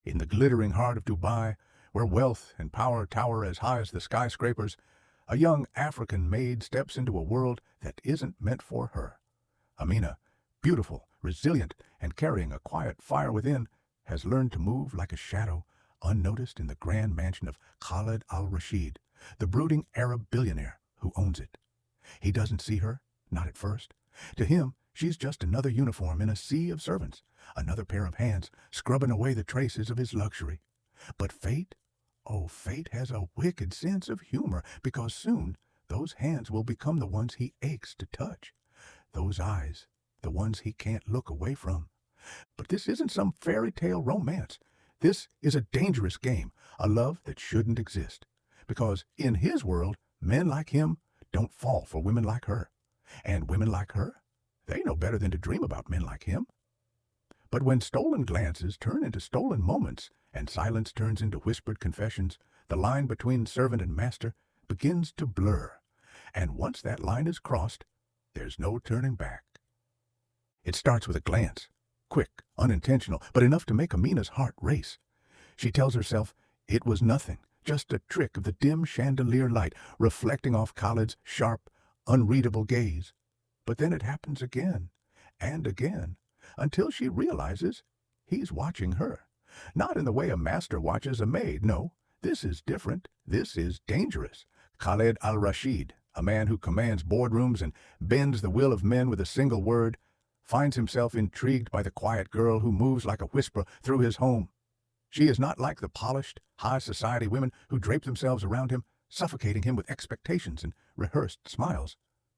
In the glittering heart of Dubai, where wealth and power tower as high as the skyscrapers, a young African maid steps into a world that isn't meant for her. Amina, beautiful, resilient, and carrying a quiet fire within, has learned to move like a shadow, unnoticed in the grand mansion of Khaled al-Rashid, the brooding Arab billionaire who owns it. He doesn't see her, not at first. To him, she's just another uniform in a sea of servants, another pair of hands scrubbing away the traces of his luxury. But fate? Oh, fate has a wicked sense of humor, because soon those hands will become the ones he aches to touch. Those eyes, the ones he can't look away from. But this isn't some fairy tale romance. This is a dangerous game, a love that shouldn't exist. Because in his world, men like him don't fall for women like her. And women like her, they know better than to dream about men like him. But when stolen glances turn into stolen moments, and silence turns into whispered confessions, the line between servant and master begins to blur. And once that line is crossed, there's no turning back. It starts with a glance, quick, unintentional, but enough to make Amina's heart race. She tells herself it was nothing, just a trick of the dim chandelier light reflecting off Khaled's sharp, unreadable gaze. But then it happens again and again, until she realizes he's watching her. Not in the way a master watches a maid, no. This is different. This is dangerous. Khaled al-Rashid, a man who commands boardrooms and bends the will of men with a single word, finds himself intrigued by the quiet girl who moves like a whisper through his home. She is not like the polished, high society women who drape themselves around him, suffocating him with expectations and rehearsed smiles.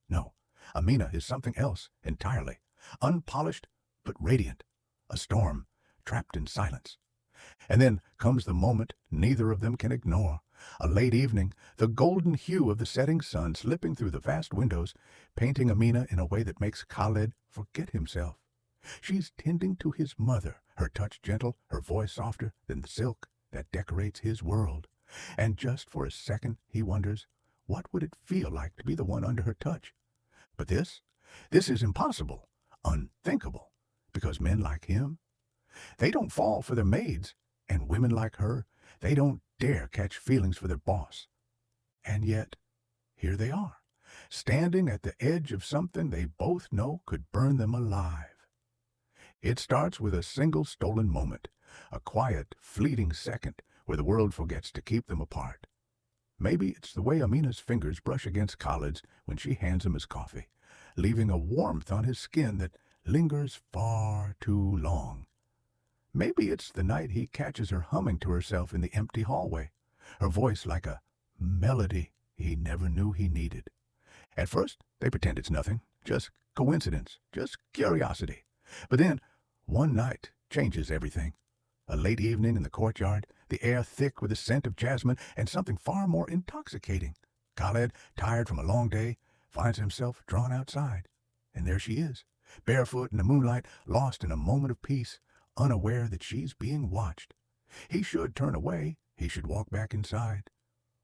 No, Amina is something else entirely, unpolished but radiant, a storm trapped in silence. And then comes the moment neither of them can ignore. A late evening, the golden hue of the setting sun slipping through the vast windows, painting Amina in a way that makes Khaled forget himself. She's tending to his mother, her touch gentle, her voice softer than the silk that decorates his world. And just for a second, he wonders, what would it feel like to be the one under her touch? But this is impossible, unthinkable, because men like him, they don't fall for their maids, and women like her, they don't dare catch feelings for their boss. And yet, here they are, standing at the edge of something they both know could burn them alive. It starts with a single stolen moment, a quiet, fleeting second where the world forgets to keep them apart. Maybe it's the way Amina's fingers brush against Khaled's when she hands him his coffee, leaving a warmth on his skin that lingers far too long. Maybe it's the night he catches her humming to herself in the empty hallway, her voice like a melody he never knew he needed. At first, they pretend it's nothing, just coincidence, just curiosity. But then, one night changes everything. A late evening in the courtyard, the air thick with the scent of jasmine and something far more intoxicating. Khaled, tired from a long day, finds himself drawn outside. And there she is, barefoot in the moonlight, lost in a moment of peace, unaware that she's being watched. He should turn away, he should walk back inside.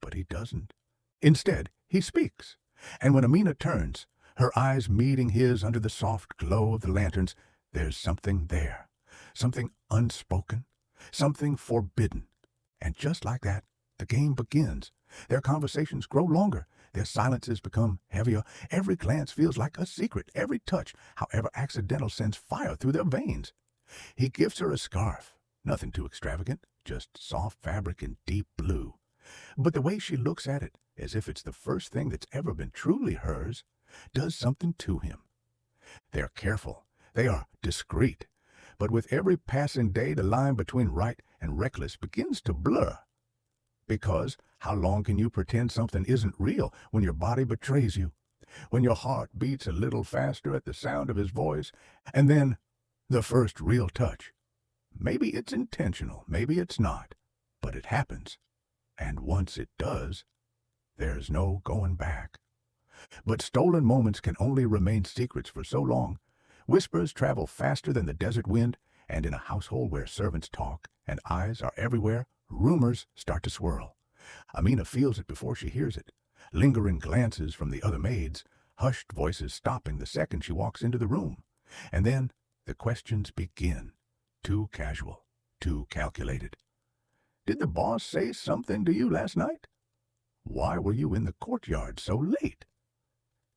But he doesn't. Instead, he speaks. And when Amina turns, her eyes meeting his under the soft glow of the lanterns, there's something there, something unspoken, something forbidden. And just like that, the game begins. Their conversations grow longer, their silences become heavier. Every glance feels like a secret. Every touch, however accidental, sends fire through their veins. He gives her a scarf, nothing too extravagant, just soft fabric in deep blue. But the way she looks at it, as if it's the first thing that's ever been truly hers, does something to him. They're careful, they are discreet, but with every passing day the line between right and reckless begins to blur. Because how long can you pretend something isn't real when your body betrays you, when your heart beats a little faster at the sound of his voice, and then the first real touch? Maybe it's intentional, maybe it's not, but it happens. And once it does, there's no going back. But stolen moments can only remain secrets for so long. Whispers travel faster than the desert wind, and in a household where servants talk and eyes are everywhere, rumors start to swirl. Amina feels it before she hears it. Lingering glances from the other maids, hushed voices stopping the second she walks into the room. And then the questions begin, too casual, too calculated. "Did the boss say something to you last night? Why were you in the courtyard so late?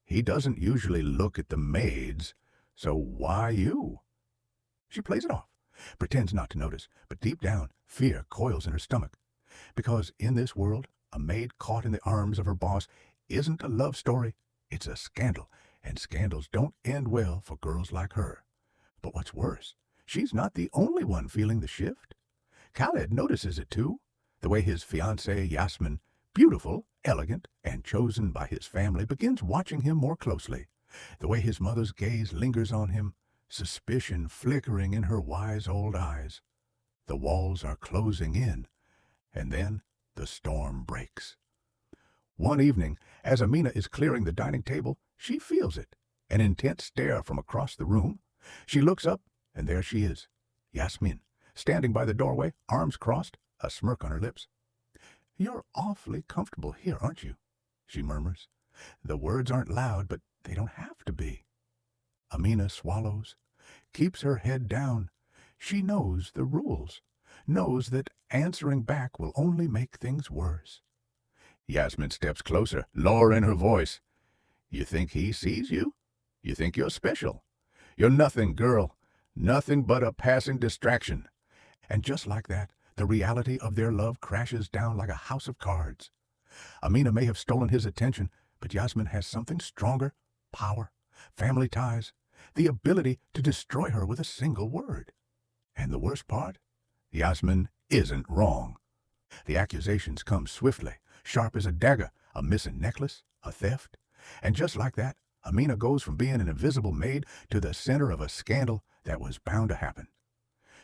He doesn't usually look at the maids, so why you?" She plays it off, pretends not to notice, but deep down, fear coils in her stomach. Because in this world, a maid caught in the arms of her boss isn't a love story, it's a scandal, and scandals don't end well for girls like her. But what's worse, she's not the only one feeling the shift. Khaled notices it too, the way his fiancée Yasmin, beautiful, elegant, and chosen by his family, begins watching him more closely, the way his mother's gaze lingers on him, suspicion flickering in her wise old eyes. The walls are closing in, and then the storm breaks. One evening, as Amina is clearing the dining table, she feels it, an intense stare from across the room. She looks up, and there she is, Yasmin, standing by the doorway, arms crossed, a smirk on her lips. "You're awfully comfortable here, aren't you?" she murmurs. The words aren't loud, but they don't have to be. Amina swallows, keeps her head down. She knows the rules, knows that answering back will only make things worse. Yasmin steps closer, lowering her voice. "You think he sees you? You think you're special? You're nothing, girl. Nothing but a passing distraction." And just like that, the reality of their love crashes down like a house of cards. Amina may have stolen his attention, but Yasmin has something stronger: power, family ties, the ability to destroy her with a single word. And the worst part? Yasmin isn't wrong. The accusations come swiftly, sharp as a dagger, a missing necklace, a theft. And just like that, Amina goes from being an invisible maid to the center of a scandal that was bound to happen.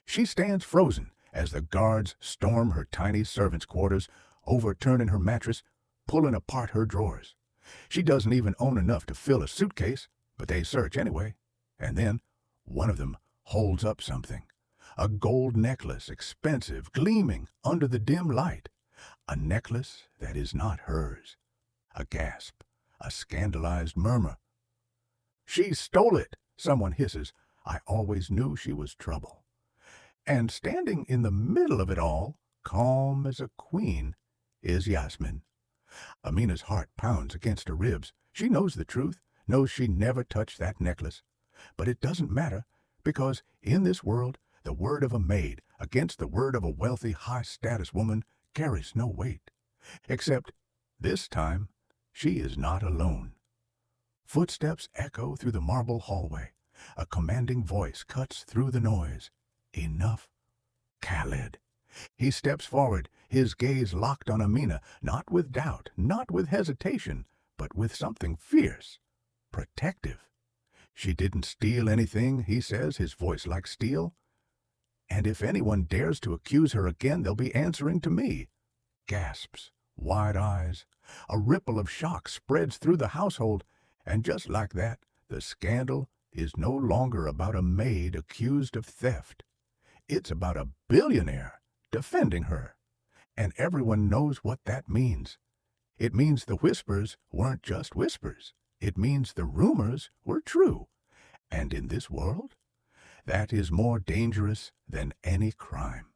She stands frozen as the guards storm her tiny servants' quarters, overturning her mattress, pulling apart her drawers. She doesn't even own enough to fill a suitcase, but they search anyway. And then one of them holds up something. A gold necklace, expensive, gleaming under the dim light. A necklace that is not hers. A gasp, a scandalized murmur. "She stole it," someone hisses. "I always knew she was trouble." And standing in the middle of it all, calm as a queen, is Yasmin. Amina's heart pounds against her ribs. She knows the truth, knows she never touched that necklace. But it doesn't matter, because in this world, the word of a maid against the word of a wealthy, high-status woman carries no weight. Except, this time, she is not alone. Footsteps echo through the marble hallway. A commanding voice cuts through the noise. Enough. Khaled. He steps forward, his gaze locked on Amina, not with doubt, not with hesitation, but with something fierce, protective. "She didn't steal anything," he says, his voice like steel. "And if anyone dares to accuse her again, they'll be answering to me." Gasps, wide eyes. A ripple of shock spreads through the household, and just like that, the scandal is no longer about a maid accused of theft. It's about a billionaire defending her. And everyone knows what that means. It means the whispers weren't just whispers. It means the rumors were true. And in this world, that is more dangerous than any crime.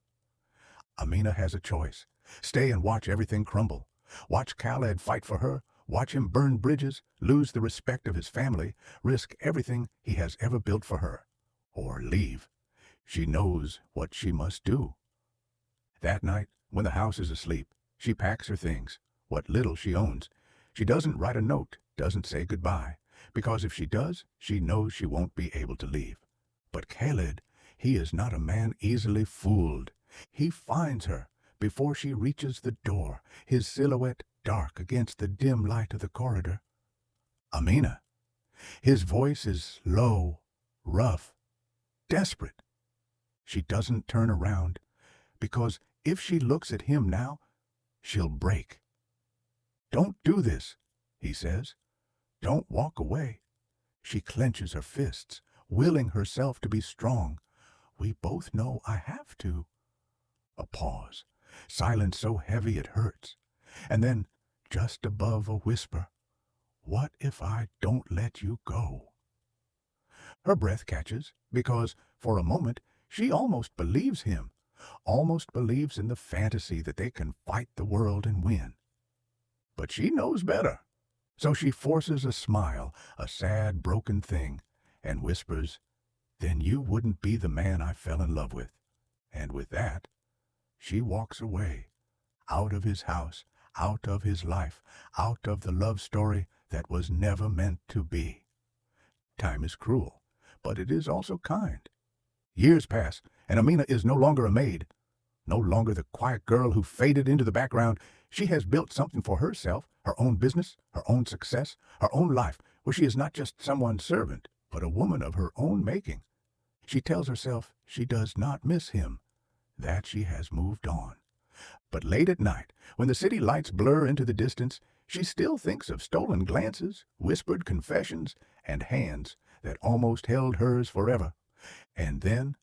Amina has a choice. Stay and watch everything crumble. Watch Khaled fight for her. Watch him burn bridges, lose the respect of his family, risk everything he has ever built for her. Or leave. She knows what she must do. That night, when the house is asleep, she packs her things, what little she owns. She doesn't write a note, doesn't say goodbye, because if she does, she knows she won't be able to leave. But Khaled, he is not a man easily fooled. He finds her before she reaches the door, his silhouette dark against the dim light of the corridor. "Amina." His voice is low, rough, desperate. She doesn't turn around, because if she looks at him now, she'll break. "Don't do this," he says. "Don't walk away." She clenches her fists, willing herself to be strong. "We both know I have to." A pause, silence so heavy it hurts. And then, just above a whisper, "What if I don't let you go?" Her breath catches, because, for a moment, she almost believes him. almost believes in the fantasy that they can fight the world and win. But she knows better. So she forces a smile, a sad, broken thing, and whispers, "Then you wouldn't be the man I fell in love with." And with that, she walks away, out of his house, out of his life, out of the love story that was never meant to be. Time is cruel, but it is also kind. Years pass, and Amina is no longer a maid, no longer the quiet girl who faded into the background. She has built something for herself, her own business, her own success, her own life, where she is not just someone's servant, but a woman of her own making. She tells herself she does not miss him, that she has moved on. But late at night, when the city lights blur into the distance, she still thinks of stolen glances, whispered confessions, and hands that almost held hers forever. And then,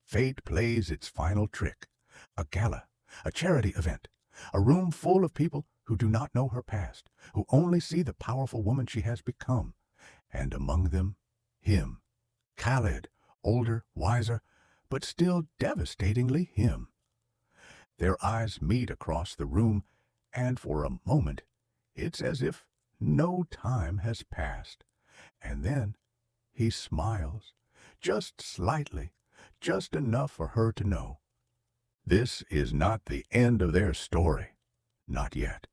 fate plays its final trick. A gala, a charity event, a room full of people who do not know her past, who only see the powerful woman she has become. And among them, him, Khaled, older, wiser, but still devastatingly him. Their eyes meet across the room, and for a moment, it's as if no time has passed. And then he smiles, just slightly, just enough for her to know. This is not the end of their story. Not yet.